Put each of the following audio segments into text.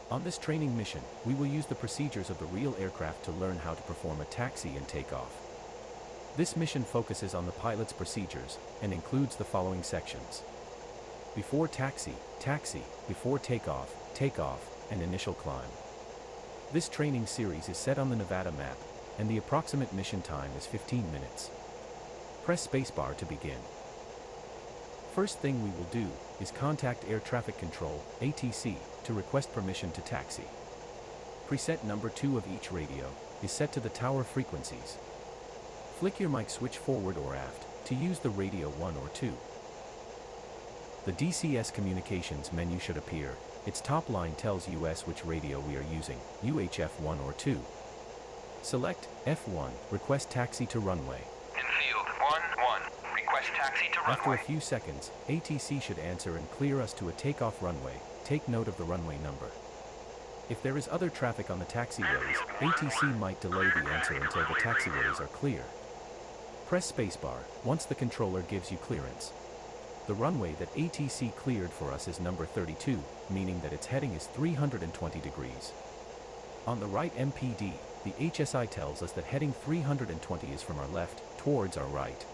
On this training mission, we will use the procedures of the real aircraft to learn how to perform a taxi and takeoff. This mission focuses on the pilot's procedures and includes the following sections. Before taxi, taxi, before takeoff, takeoff, and initial climb. This training series is set on the Nevada map, and the approximate mission time is 15 minutes. Press spacebar to begin. First thing we will do is contact Air Traffic Control, ATC, to request permission to taxi. Preset number 2 of each radio is set to the tower frequencies. Flick your mic switch forward or aft to use the radio 1 or 2. The DCS communications menu should appear. Its top line tells us which radio we are using, UHF 1 or 2. Select F1, request taxi to runway. Infield 1-1, request taxi to runway. After a few seconds, ATC should answer and clear us to a takeoff runway. Take note of the runway number. If there is other traffic on the taxiways, ATC might delay the answer until the taxiways are clear. Press spacebar once the controller gives you clearance. The runway that ATC cleared for us is number 32, meaning that its heading is 320 degrees. On the right MPD, the HSI tells us that heading 320 is from our left, towards our right.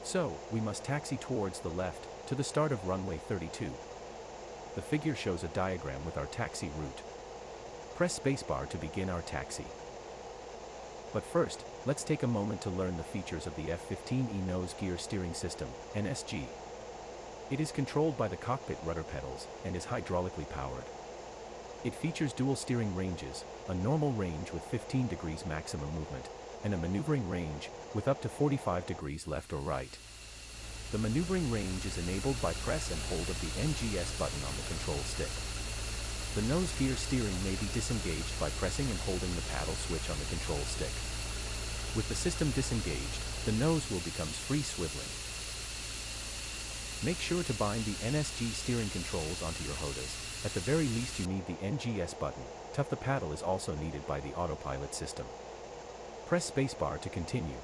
So, we must taxi towards the left, to the start of runway 32. The figure shows a diagram with our taxi route. Press spacebar to begin our taxi. But first, let's take a moment to learn the features of the F-15E nose gear steering system, NSG. It is controlled by the cockpit rudder pedals, and is hydraulically powered. It features dual steering ranges, a normal range with 15 degrees maximum movement, and a maneuvering range, with up to 45 degrees left or right. The maneuvering range is enabled by press and hold of the NGS button on the control stick. The nose gear steering may be disengaged by pressing and holding the paddle switch on the control stick. With the system disengaged, the nose will become free swiveling. Make sure to bind the NSG steering controls onto your HOTAS. At the very least you need the NGS button. Tough the paddle is also needed by the autopilot system. Press spacebar to continue.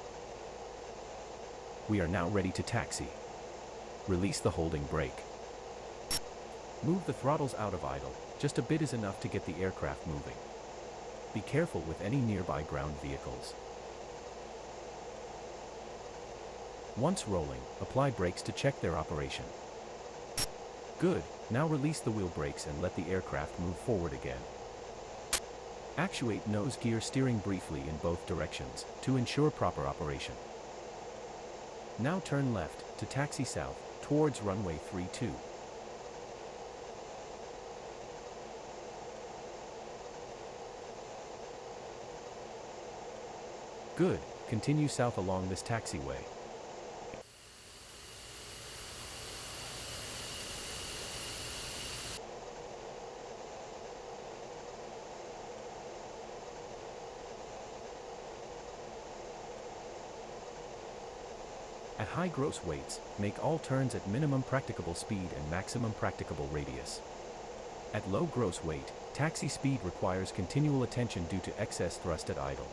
We are now ready to taxi. Release the holding brake. Move the throttles out of idle. Just a bit is enough to get the aircraft moving. Be careful with any nearby ground vehicles. Once rolling, apply brakes to check their operation. Good, now release the wheel brakes and let the aircraft move forward again. Actuate nose gear steering briefly in both directions to ensure proper operation. Now turn left to taxi south towards runway 32. Good, continue south along this taxiway. At high gross weights, make all turns at minimum practicable speed and maximum practicable radius. At low gross weight, taxi speed requires continual attention due to excess thrust at idle.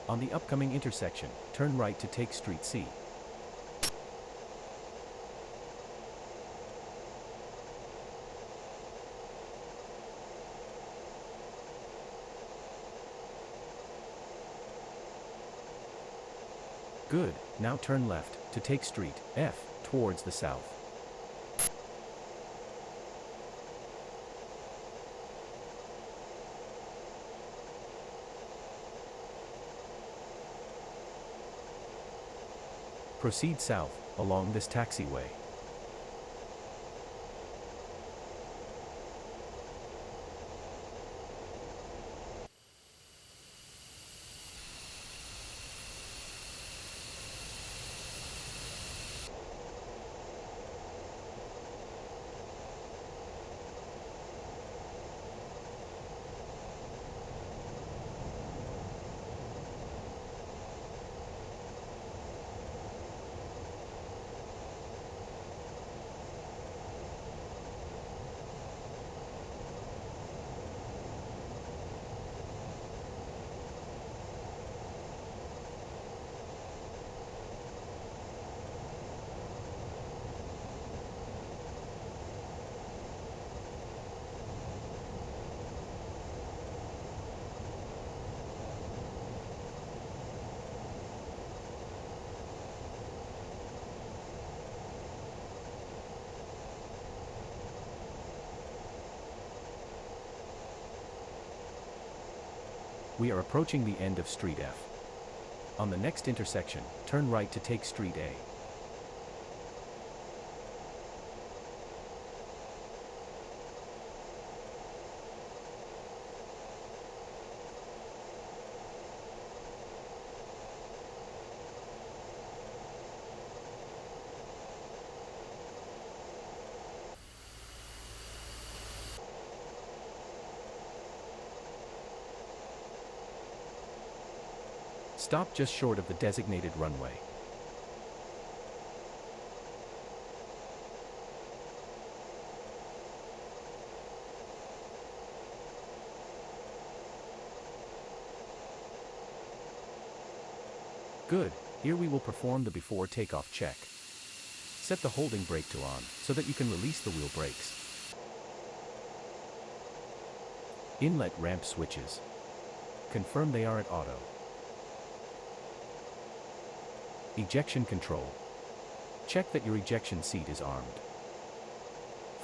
On the upcoming intersection, turn right to take Street C. Good, now turn left to take Street F towards the south. Proceed south along this taxiway. We are approaching the end of Street F. On the next intersection, turn right to take Street A. Stop just short of the designated runway. Good, here we will perform the before takeoff check. Set the holding brake to on, so that you can release the wheel brakes. Inlet ramp switches. Confirm they are at auto. Ejection control. Check that your ejection seat is armed.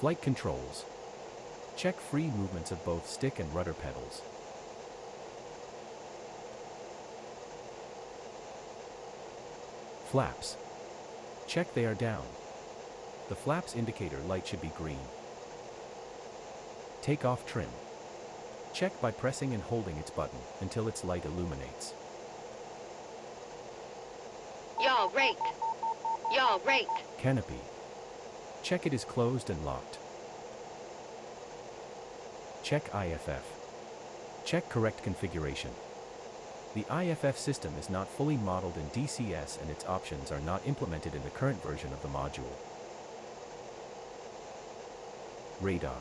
Flight controls. Check free movements of both stick and rudder pedals. Flaps. Check they are down. The flaps indicator light should be green. Takeoff trim. Check by pressing and holding its button until its light illuminates. Yaw rate. Yaw rate. Canopy. Check it is closed and locked. Check IFF. Check correct configuration. The IFF system is not fully modeled in DCS and its options are not implemented in the current version of the module. Radar.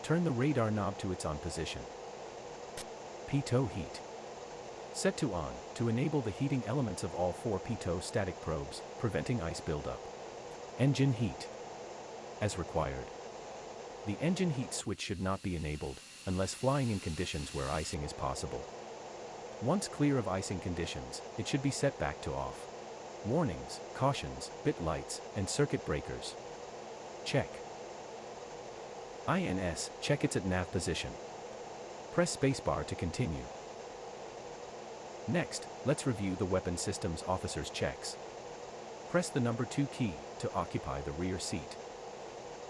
Turn the radar knob to its on position. Pitot heat. Set to on, to enable the heating elements of all 4 pitot static probes, preventing ice buildup. Engine heat. As required. The engine heat switch should not be enabled, unless flying in conditions where icing is possible. Once clear of icing conditions, it should be set back to off. Warnings, cautions, bit lights, and circuit breakers. Check. INS, check it's at nav position. Press spacebar to continue. Next, let's review the weapon systems officer's checks. Press the number 2 key to occupy the rear seat.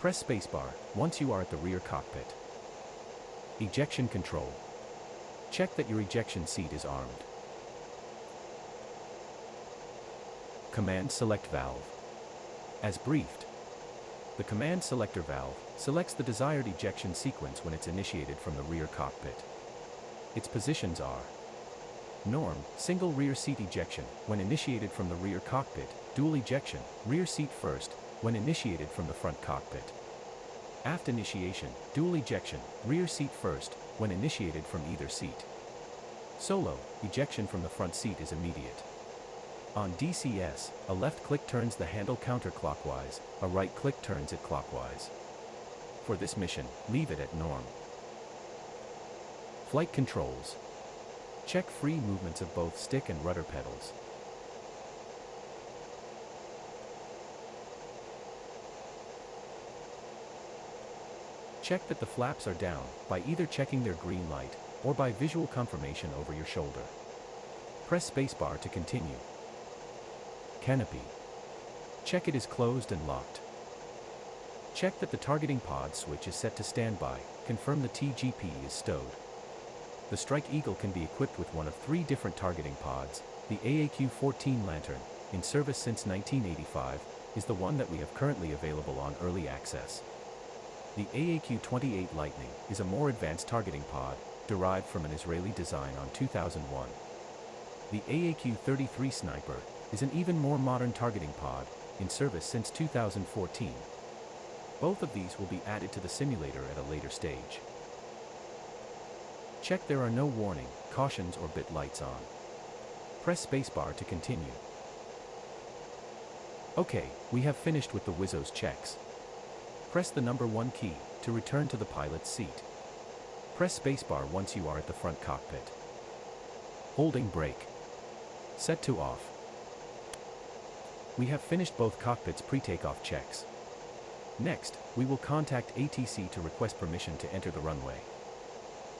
Press spacebar once you are at the rear cockpit. Ejection control. Check that your ejection seat is armed. Command select valve. As briefed, the command selector valve selects the desired ejection sequence when it's initiated from the rear cockpit. Its positions are: norm, single rear seat ejection, when initiated from the rear cockpit; dual ejection, rear seat first, when initiated from the front cockpit. Aft initiation, dual ejection, rear seat first, when initiated from either seat. Solo, ejection from the front seat is immediate. On DCS, a left click turns the handle counterclockwise, a right click turns it clockwise. For this mission, leave it at norm. Flight controls. Check free movements of both stick and rudder pedals. Check that the flaps are down by either checking their green light or by visual confirmation over your shoulder. Press spacebar to continue. Canopy. Check it is closed and locked. Check that the targeting pod switch is set to standby. Confirm the TGP is stowed. The Strike Eagle can be equipped with one of 3 different targeting pods. The AAQ-14 Lantern, in service since 1985, is the one that we have currently available on early access. The AAQ-28 Lightning is a more advanced targeting pod, derived from an Israeli design on 2001. The AAQ-33 Sniper is an even more modern targeting pod, in service since 2014. Both of these will be added to the simulator at a later stage. Check there are no warning, cautions or bit lights on. Press spacebar to continue. Okay, we have finished with the WISO's checks. Press the number 1 key to return to the pilot's seat. Press spacebar once you are at the front cockpit. Holding brake. Set to off. We have finished both cockpits' pre-takeoff checks. Next, we will contact ATC to request permission to enter the runway.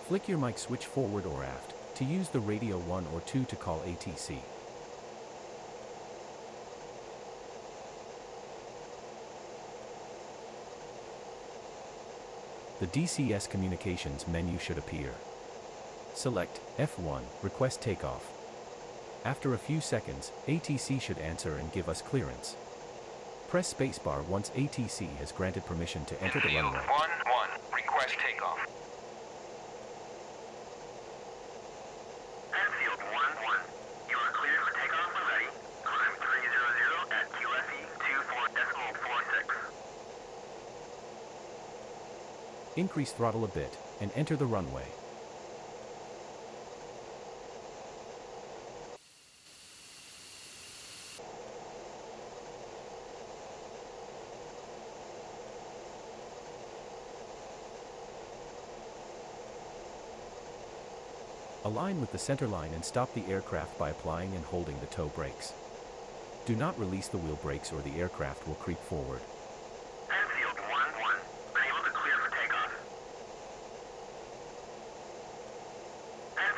Flick your mic switch forward or aft to use the radio 1 or 2 to call ATC. The DCS communications menu should appear. Select F1, request takeoff. After a few seconds, ATC should answer and give us clearance. Press spacebar once ATC has granted permission to enter the runway. 1-1, request takeoff. Airfield 1-1, you are cleared for takeoff when ready. Climb 300 at QFE 24.46. Increase throttle a bit, and enter the runway. Align with the center line and stop the aircraft by applying and holding the toe brakes. Do not release the wheel brakes or the aircraft will creep forward. Airfield 1-1, unable to clear for takeoff.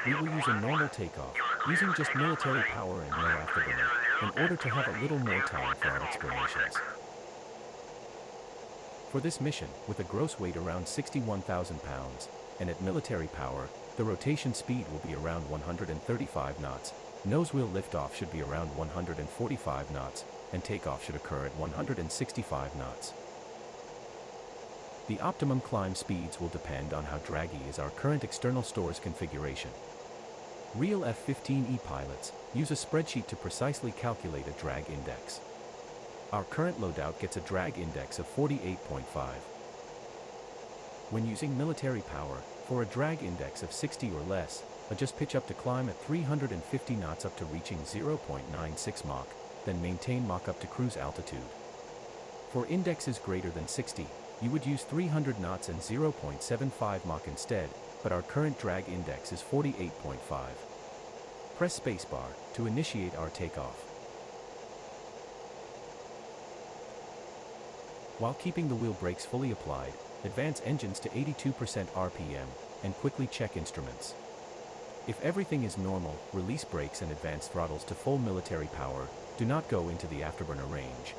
We will use a normal takeoff, using just military power and no afterburner, in order to have a little more time for our explanations. For this mission, with a gross weight around 61,000 pounds, and at military power, the rotation speed will be around 135 knots, nose wheel liftoff should be around 145 knots, and takeoff should occur at 165 knots. The optimum climb speeds will depend on how draggy is our current external stores configuration. Real F-15E pilots use a spreadsheet to precisely calculate a drag index. Our current loadout gets a drag index of 48.5. When using military power, for a drag index of 60 or less, adjust pitch up to climb at 350 knots up to reaching 0.96 Mach, then maintain Mach up to cruise altitude. For indexes greater than 60, you would use 300 knots and 0.75 Mach instead, but our current drag index is 48.5. Press spacebar to initiate our takeoff. While keeping the wheel brakes fully applied, advance engines to 82% RPM, and quickly check instruments. If everything is normal, release brakes and advance throttles to full military power. Do not go into the afterburner range.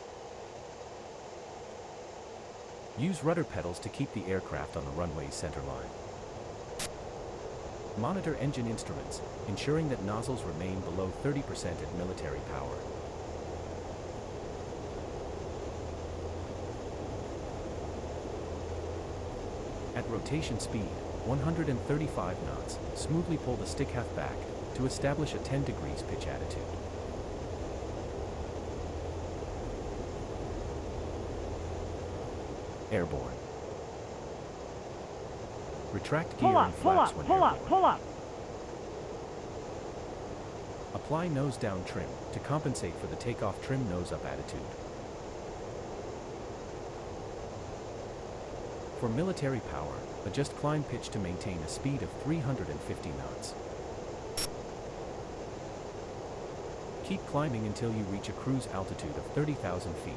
Use rudder pedals to keep the aircraft on the runway's center line. Monitor engine instruments, ensuring that nozzles remain below 30% at military power. At rotation speed, 135 knots, smoothly pull the stick half back to establish a 10 degrees pitch attitude. Airborne. Retract gear and flaps when airborne. Pull up. Apply nose down trim to compensate for the takeoff trim nose up attitude. For military power, adjust climb pitch to maintain a speed of 350 knots. Keep climbing until you reach a cruise altitude of 30,000 feet.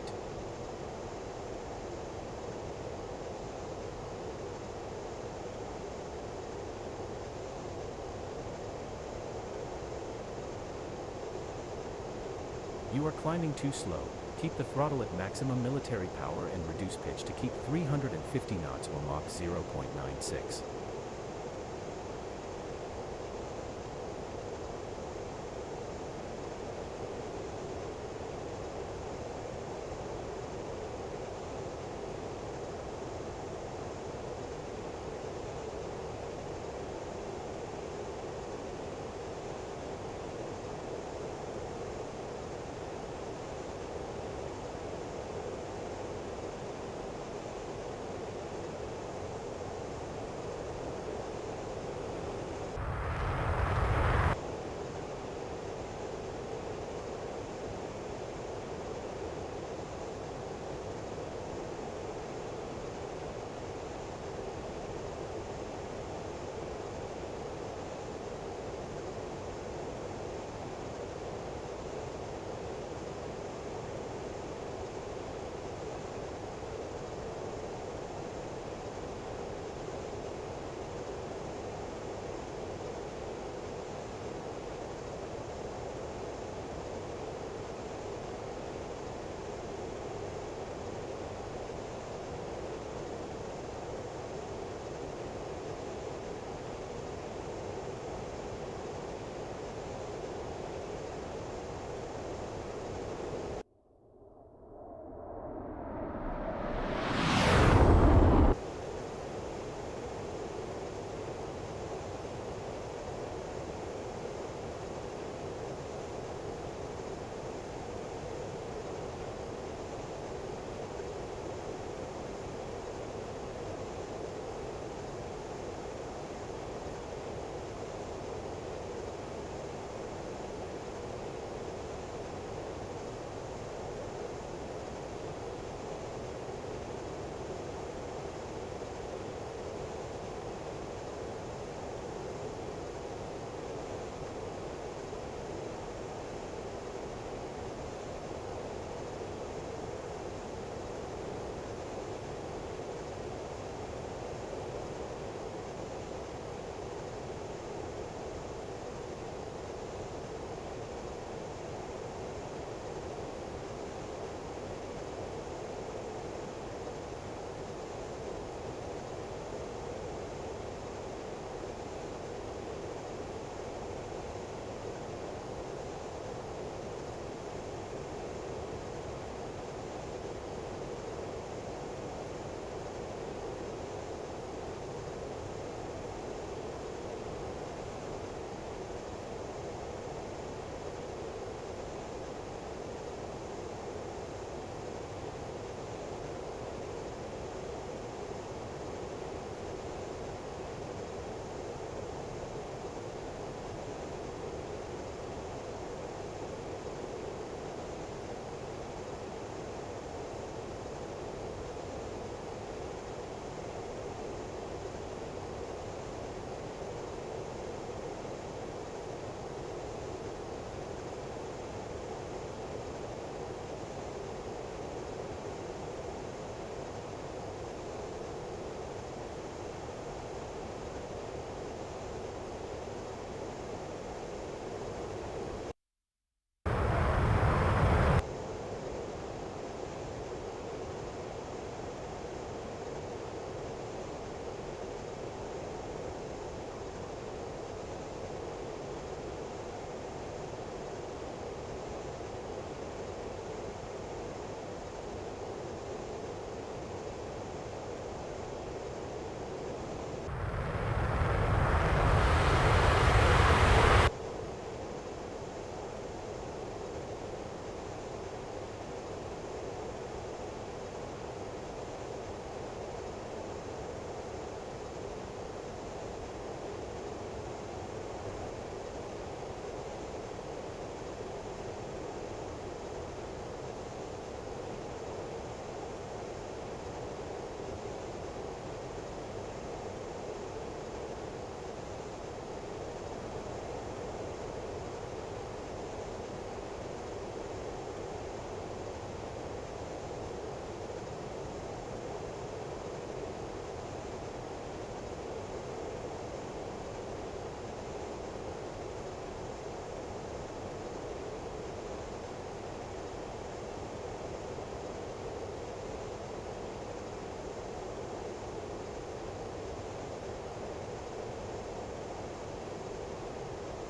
You are climbing too slow. Keep the throttle at maximum military power and reduce pitch to keep 350 knots or Mach 0.96.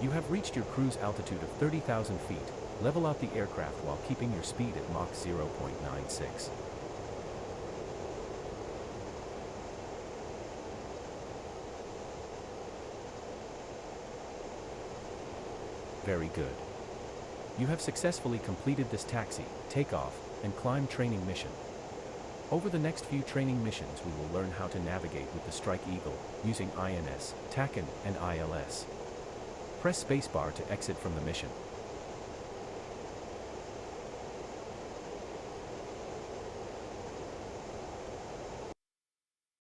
You have reached your cruise altitude of 30,000 feet. Level out the aircraft while keeping your speed at Mach 0.96. Very good. You have successfully completed this taxi, takeoff, and climb training mission. Over the next few training missions we will learn how to navigate with the Strike Eagle, using INS, TACAN, and ILS. Press spacebar to exit from the mission.